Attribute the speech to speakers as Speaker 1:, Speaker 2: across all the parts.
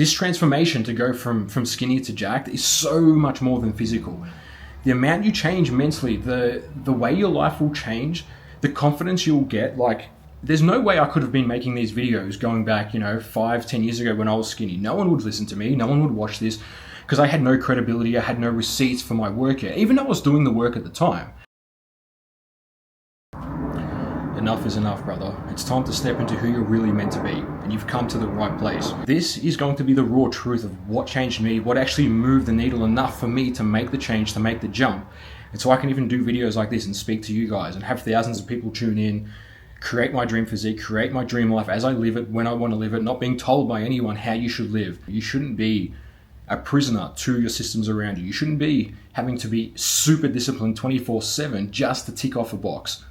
Speaker 1: This transformation to go from skinny to jacked is so much more than physical. The amount you change mentally, the way your life will change, the confidence you'll get, like, there's no way I could have been making these videos going back, 5-10 years ago when I was skinny. No one would listen to me, no one would watch this, because I had no credibility, I had no receipts for my work yet, even though I was doing the work at the time. Enough is enough, brother. It's time to step into who you're really meant to be, and you've come to the right place. This is going to be the raw truth of what changed me, what actually moved the needle enough for me to make the change, to make the jump. And so I can even do videos like this and speak to you guys and have thousands of people tune in, create my dream physique, create my dream life as I live it, when I want to live it, not being told by anyone how you should live. You shouldn't be a prisoner to your systems around you. You shouldn't be having to be super disciplined 24/7 just to tick off a box.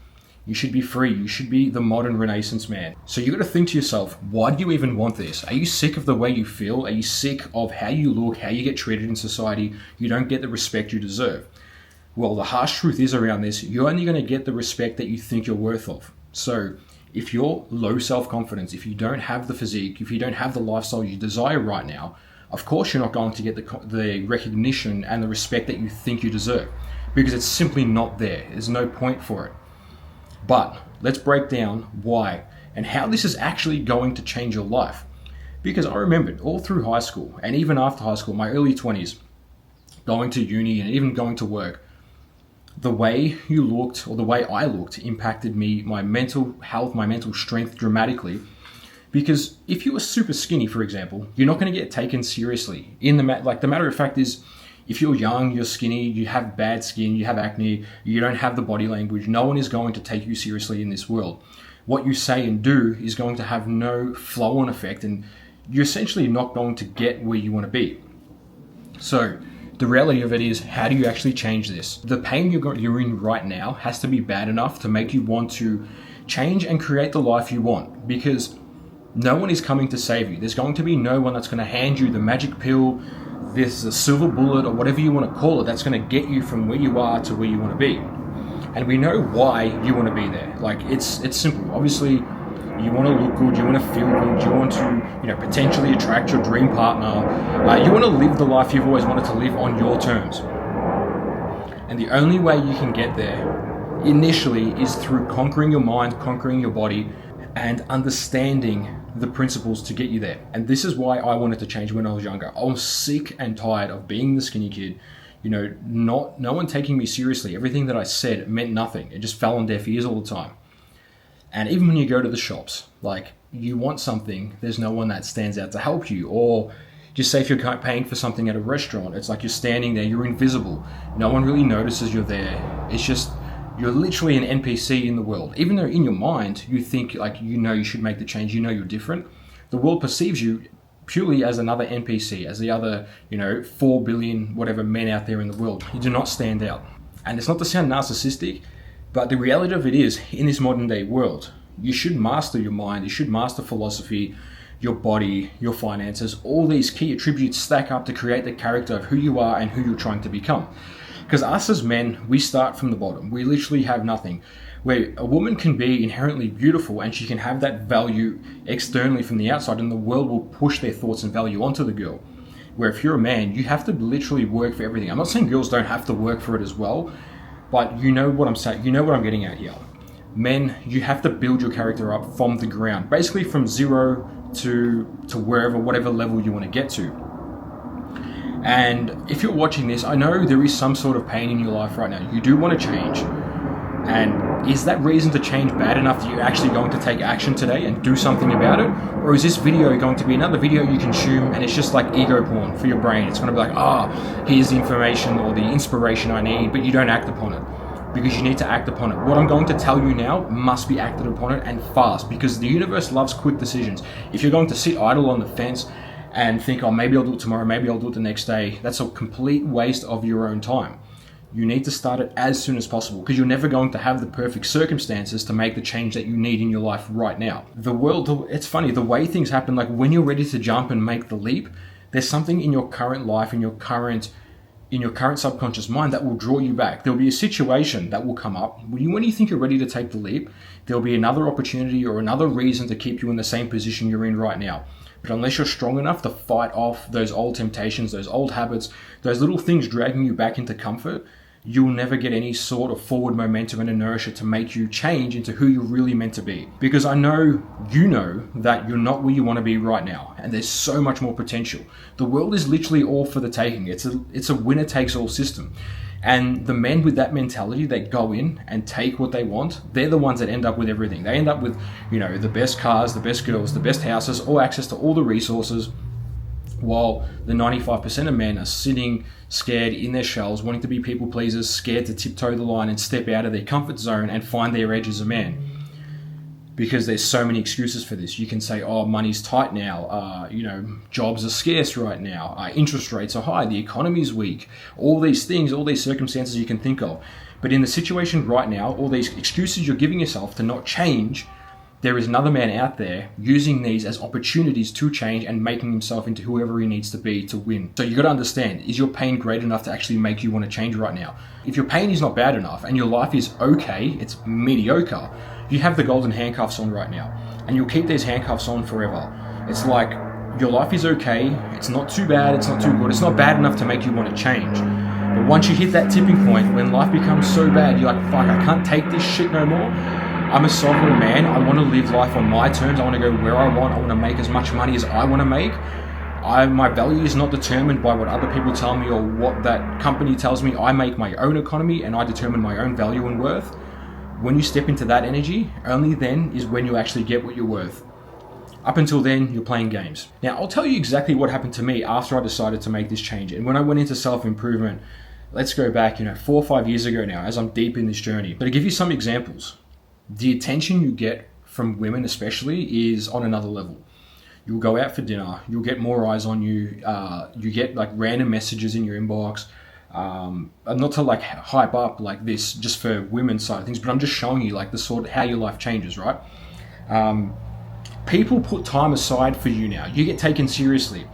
Speaker 1: You should be free. You should be the modern Renaissance man. So you got to think to yourself, why do you even want this? Are you sick of the way you feel? Are you sick of how you look, how you get treated in society? You don't get the respect you deserve. Well, the harsh truth is around this, you're only going to get the respect that you think you're worth of. So if you're low self-confidence, if you don't have the physique, if you don't have the lifestyle you desire right now, of course you're not going to get the recognition and the respect that you think you deserve, because it's simply not there. There's no point for it. But let's break down why and how this is actually going to change your life. Because I remembered all through high school and even after high school, my early 20s, going to uni and even going to work, the way you looked or the way I looked impacted me, my mental health, my mental strength dramatically. Because if you were super skinny, for example, you're not going to get taken seriously. The matter of fact is, if you're young, you're skinny, you have bad skin, you have acne, you don't have the body language, no one is going to take you seriously in this world. What you say and do is going to have no flow-on effect, and you're essentially not going to get where you want to be. So the reality of it is, how do you actually change this? The pain you're in right now has to be bad enough to make you want to change and create the life you want, because no one is coming to save you. There's going to be no one that's going to hand you the magic pill, this a silver bullet, or whatever you want to call it, that's going to get you from where you are to where you want to be. And we know why you want to be there. Like, it's simple. Obviously, you want to look good, you want to feel good, you want to, potentially attract your dream partner. You want to live the life you've always wanted to live on your terms. And the only way you can get there initially is through conquering your mind, conquering your body, and understanding the principles to get you there. And this is why I wanted to change when I was younger. I was sick and tired of being the skinny kid, no one taking me seriously. Everything that I said meant nothing. It just fell on deaf ears all the time. And even when you go to the shops, like, you want something, there's no one that stands out to help you. Or just say if you're paying for something at a restaurant, it's like you're standing there, you're invisible. No one really notices you're there. It's just, you're literally an NPC in the world. Even though in your mind, you think you should make the change, you're different. The world perceives you purely as another NPC, as the other, 4 billion whatever men out there in the world. You do not stand out. And it's not to sound narcissistic, but the reality of it is, in this modern day world, you should master your mind, you should master philosophy, your body, your finances. All these key attributes stack up to create the character of who you are and who you're trying to become. Because us as men, we start from the bottom. We literally have nothing. Where a woman can be inherently beautiful and she can have that value externally from the outside, and the world will push their thoughts and value onto the girl. Where if you're a man, you have to literally work for everything. I'm not saying girls don't have to work for it as well, but you know what I'm saying. You know what I'm getting at here. Men, you have to build your character up from the ground, basically from zero to wherever, whatever level you want to get to. And if you're watching this, I know there is some sort of pain in your life right now. You do want to change. And is that reason to change bad enough that you're actually going to take action today and do something about it? Or is this video going to be another video you consume and it's just like ego porn for your brain? It's going to be like, here's the information or the inspiration I need, but you don't act upon it. Because you need to act upon it. What I'm going to tell you now must be acted upon it, and fast, because the universe loves quick decisions. If you're going to sit idle on the fence and think, maybe I'll do it tomorrow, maybe I'll do it the next day, that's a complete waste of your own time. You need to start it as soon as possible, because you're never going to have the perfect circumstances to make the change that you need in your life right now. The world, it's funny, the way things happen, like when you're ready to jump and make the leap, there's something in your current life, in your current subconscious mind that will draw you back. There'll be a situation that will come up. When you think you're ready to take the leap, there'll be another opportunity or another reason to keep you in the same position you're in right now. But unless you're strong enough to fight off those old temptations, those old habits, those little things dragging you back into comfort, you'll never get any sort of forward momentum and inertia to make you change into who you're really meant to be. Because I know you know that you're not where you want to be right now, and there's so much more potential. The world is literally all for the taking. It's a winner takes all system. And the men with that mentality that go in and take what they want, they're the ones that end up with everything. They end up with, the best cars, the best girls, the best houses, all access to all the resources, while the 95% of men are sitting scared in their shells, wanting to be people pleasers, scared to tiptoe the line and step out of their comfort zone and find their edge as a man. Because there's so many excuses for this. You can say, oh, money's tight now, jobs are scarce right now, interest rates are high, the economy's weak, all these things, all these circumstances you can think of. But in the situation right now, all these excuses you're giving yourself to not change, there is another man out there using these as opportunities to change and making himself into whoever he needs to be to win. So you got to understand, is your pain great enough to actually make you want to change right now? If your pain is not bad enough and your life is okay, it's mediocre, you have the golden handcuffs on right now, and you'll keep these handcuffs on forever. It's like your life is okay, it's not too bad, it's not too good, it's not bad enough to make you want to change. But once you hit that tipping point, when life becomes so bad, you're like, fuck, I can't take this shit no more. I'm a sovereign man, I want to live life on my terms, I want to go where I want to make as much money as I want to make. My value is not determined by what other people tell me or what that company tells me. I make my own economy and I determine my own value and worth. When you step into that energy, only then is when you actually get what you're worth. Up until then, you're playing games. Now, I'll tell you exactly what happened to me after I decided to make this change. And when I went into self-improvement, let's go back, 4 or 5 years ago now, as I'm deep in this journey. But to give you some examples, the attention you get from women especially is on another level. You'll go out for dinner, you'll get more eyes on you, you get like random messages in your inbox. Not to like hype up like this just for women's side of things, but I'm just showing you like the sort of how your life changes, right? People put time aside for you now. You get taken seriously.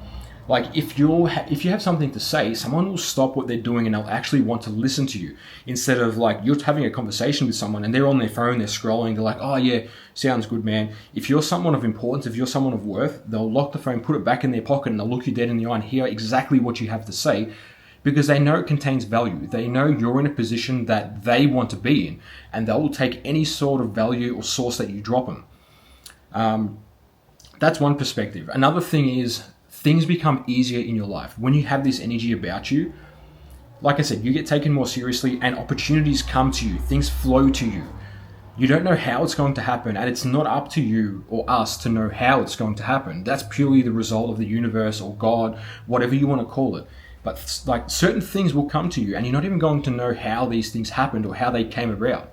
Speaker 1: Like if you have something to say, someone will stop what they're doing and they'll actually want to listen to you, instead of like you're having a conversation with someone and they're on their phone, they're scrolling, they're like, oh yeah, sounds good, man. If you're someone of importance, if you're someone of worth, they'll lock the phone, put it back in their pocket, and they'll look you dead in the eye and hear exactly what you have to say, because they know it contains value. They know you're in a position that they want to be in, and they will take any sort of value or source that you drop them. That's one perspective. Another thing is things become easier in your life. When you have this energy about you, like I said, you get taken more seriously and opportunities come to you. Things flow to you. You don't know how it's going to happen, and it's not up to you or us to know how it's going to happen. That's purely the result of the universe or God, whatever you want to call it. But like certain things will come to you and you're not even going to know how these things happened or how they came about.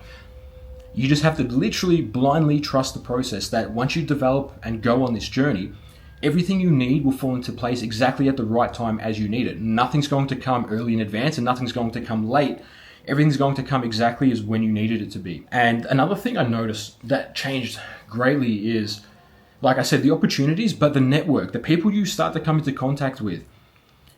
Speaker 1: You just have to literally blindly trust the process, that once you develop and go on this journey, everything you need will fall into place exactly at the right time as you need it. Nothing's going to come early in advance and nothing's going to come late. Everything's going to come exactly as when you needed it to be. And another thing I noticed that changed greatly is, like I said, the opportunities, but the network, the people you start to come into contact with.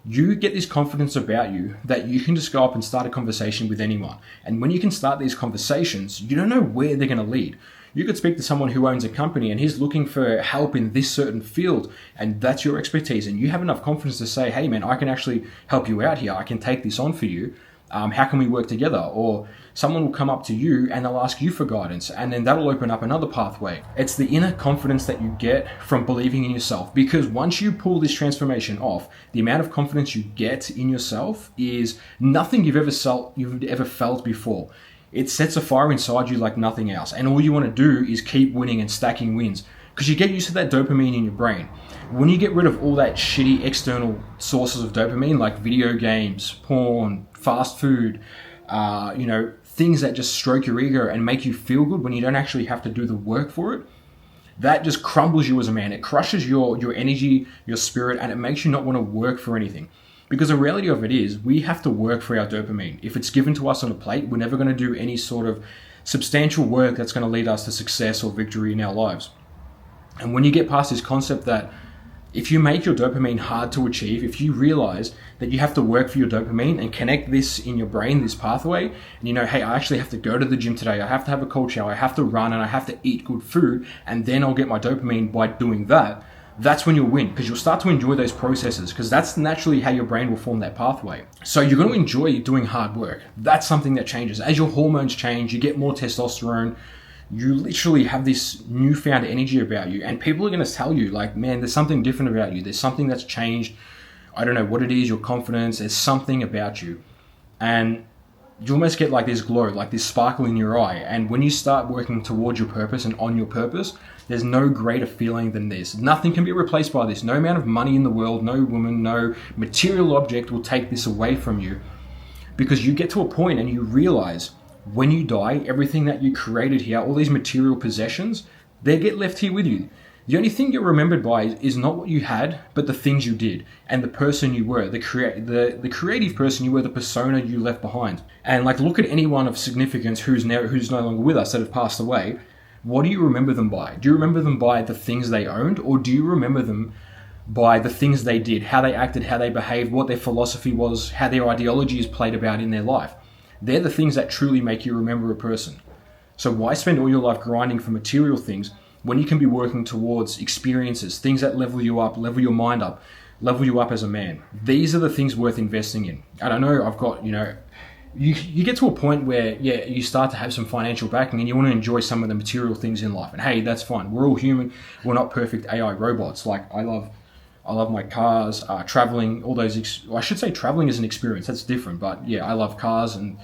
Speaker 1: You get this confidence about you that you can just go up and start a conversation with anyone. And when you can start these conversations, you don't know where they're going to lead. You could speak to someone who owns a company and he's looking for help in this certain field, and that's your expertise. And you have enough confidence to say, hey man, I can actually help you out here. I can take this on for you. How can we work together? Or someone will come up to you and they'll ask you for guidance, and then that'll open up another pathway. It's the inner confidence that you get from believing in yourself, because once you pull this transformation off, the amount of confidence you get in yourself is nothing you've ever felt before. It sets a fire inside you like nothing else, and all you want to do is keep winning and stacking wins, because you get used to that dopamine in your brain. When you get rid of all that shitty external sources of dopamine, like video games, porn, fast food, things that just stroke your ego and make you feel good when you don't actually have to do the work for it, that just crumbles you as a man. It crushes your energy, your spirit, and it makes you not want to work for anything. Because the reality of it is, we have to work for our dopamine. If it's given to us on a plate, we're never going to do any sort of substantial work that's going to lead us to success or victory in our lives. And when you get past this concept that if you make your dopamine hard to achieve, if you realize that you have to work for your dopamine and connect this in your brain, this pathway, and hey, I actually have to go to the gym today, I have to have a cold shower, I have to run, and I have to eat good food, and then I'll get my dopamine by doing that, that's when you'll win, because you'll start to enjoy those processes, because that's naturally how your brain will form that pathway. So you're going to enjoy doing hard work. That's something that changes. As your hormones change, you get more testosterone, you literally have this newfound energy about you, and people are going to tell you, like, man, there's something different about you. There's something that's changed. I don't know what it is, your confidence, there's something about you. And you almost get like this glow, like this sparkle in your eye. And when you start working towards your purpose and on your purpose, there's no greater feeling than this. Nothing can be replaced by this. No amount of money in the world, no woman, no material object will take this away from you, because you get to a point and you realize when you die, everything that you created here, all these material possessions, they get left here with you. The only thing you're remembered by is not what you had, but the things you did and the person you were, the creative person you were, the persona you left behind. And like, look at anyone of significance who's no longer with us, that have passed away. What do you remember them by? Do you remember them by the things they owned, or do you remember them by the things they did, how they acted, how they behaved, what their philosophy was, how their ideologies played about in their life? They're the things that truly make you remember a person. So why spend all your life grinding for material things when you can be working towards experiences, things that level you up, level your mind up, level you up as a man? These are the things worth investing in. And I know I've got, you get to a point where, you start to have some financial backing and you want to enjoy some of the material things in life. And hey, that's fine. We're all human. We're not perfect AI robots. Like, I love my cars, traveling, all those, I should say traveling is an experience. That's different. But yeah, I love cars and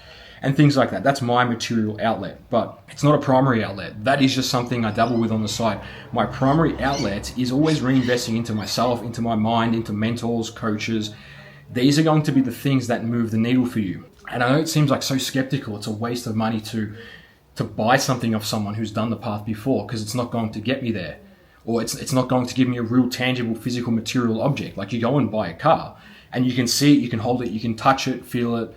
Speaker 1: things like that. That's my material outlet, but it's not a primary outlet. That is just something I dabble with on the side. My primary outlet is always reinvesting into myself, into my mind, into mentors, coaches. These are going to be the things that move the needle for you. And I know it seems like so skeptical. It's a waste of money to buy something off someone who's done the path before, because it's not going to get me there. Or it's not going to give me a real tangible physical material object. Like, you go and buy a car and you can see it, you can hold it, you can touch it, feel it.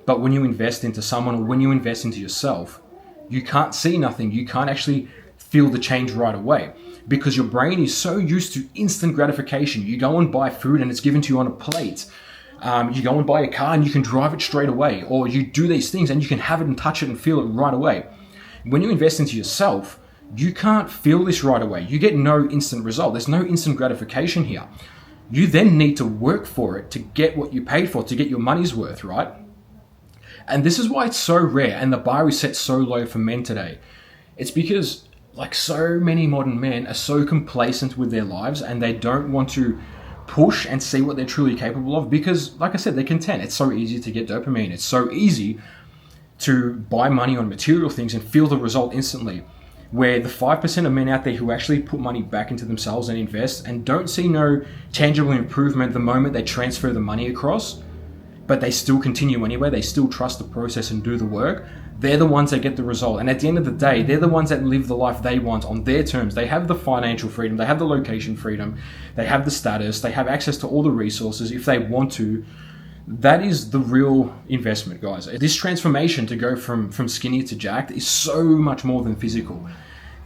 Speaker 1: But when you invest into someone, or when you invest into yourself, you can't see nothing. You can't actually feel the change right away, because your brain is so used to instant gratification. You go and buy food and it's given to you on a plate. You go and buy a car and you can drive it straight away. Or you do these things and you can have it and touch it and feel it right away. When you invest into yourself, you can't feel this right away. You get no instant result. There's no instant gratification here. You then need to work for it to get what you paid for, to get your money's worth, right? And this is why it's so rare and the bar is set so low for men today. It's because, like, so many modern men are so complacent with their lives and they don't want to push and see what they're truly capable of, because, like I said, they're content. It's so easy to get dopamine. It's so easy to buy money on material things and feel the result instantly. Where the 5% of men out there who actually put money back into themselves and invest and don't see no tangible improvement the moment they transfer the money across, but they still continue anyway, they still trust the process and do the work, they're the ones that get the result. And at the end of the day, they're the ones that live the life they want on their terms. They have the financial freedom, they have the location freedom, they have the status, they have access to all the resources if they want to. That is the real investment, guys. This transformation to go from skinny to jacked is so much more than physical.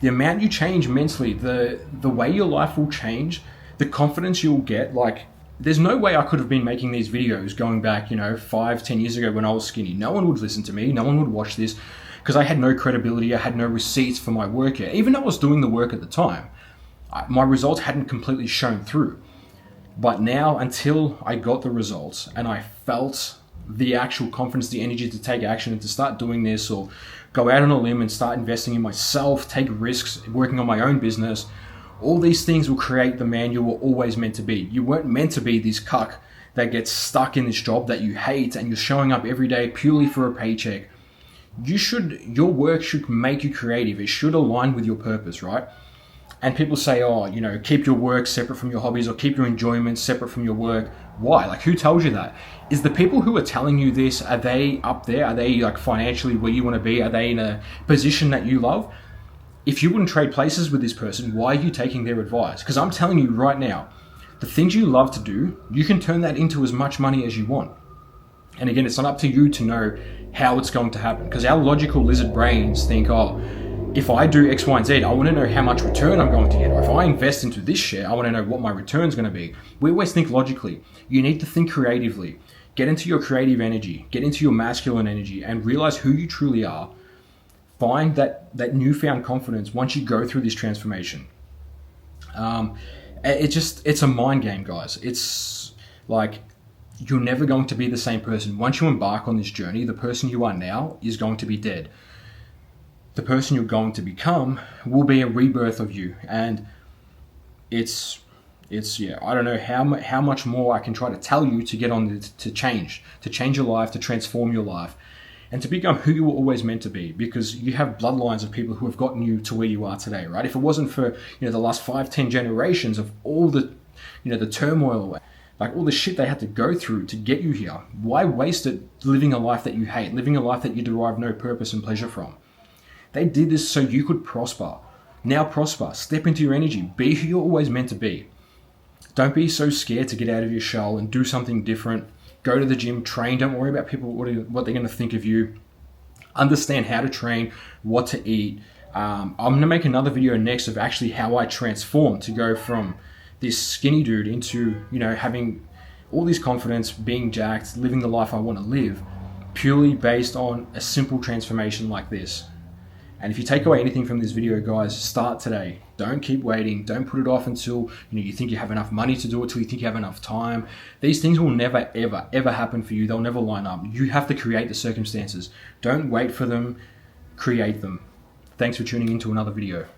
Speaker 1: The amount you change mentally, the way your life will change, the confidence you'll get. Like, there's no way I could have been making these videos going back, 5-10 years ago when I was skinny. No one would listen to me. No one would watch this, because I had no credibility. I had no receipts for my work yet. Even though I was doing the work at the time, my results hadn't completely shown through. But now, until I got the results and I felt the actual confidence, the energy to take action and to start doing this, or go out on a limb and start investing in myself, take risks, working on my own business, all these things will create the man you were always meant to be. You weren't meant to be this cuck that gets stuck in this job that you hate and you're showing up every day purely for a paycheck. Your work should make you creative. It should align with your purpose, right? And people say, keep your work separate from your hobbies, or keep your enjoyment separate from your work. Why? Like, who tells you that? Is the people who are telling you this, are they up there? Are they like financially where you want to be? Are they in a position that you love? If you wouldn't trade places with this person, why are you taking their advice? Because I'm telling you right now, the things you love to do, you can turn that into as much money as you want. And again, it's not up to you to know how it's going to happen, because our logical lizard brains think, if I do X, Y, and Z, I want to know how much return I'm going to get. Or if I invest into this share, I want to know what my return is going to be. We always think logically. You need to think creatively. Get into your creative energy. Get into your masculine energy and realize who you truly are. Find that newfound confidence once you go through this transformation. And It's a mind game, guys. It's like, you're never going to be the same person. Once you embark on this journey, the person you are now is going to be dead. The person you're going to become will be a rebirth of you. And it's yeah, I don't know how much more I can try to tell you to get on to change your life, to transform your life, and to become who you were always meant to be, because you have bloodlines of people who have gotten you to where you are today, right? If it wasn't for, the last 5-10 generations of all the, the turmoil, like all the shit they had to go through to get you here, why waste it living a life that you hate, living a life that you derive no purpose and pleasure from? They did this so you could prosper. Now prosper, step into your energy, be who you're always meant to be. Don't be so scared to get out of your shell and do something different. Go to the gym, train. Don't worry about people, what they're going to think of you. Understand how to train, what to eat. I'm going to make another video next of actually how I transformed to go from this skinny dude into, having all this confidence, being jacked, living the life I want to live, purely based on a simple transformation like this. And if you take away anything from this video, guys, start today. Don't keep waiting. Don't put it off until you think you have enough money to do it, till you think you have enough time. These things will never, ever, ever happen for you. They'll never line up. You have to create the circumstances. Don't wait for them. Create them. Thanks for tuning in to another video.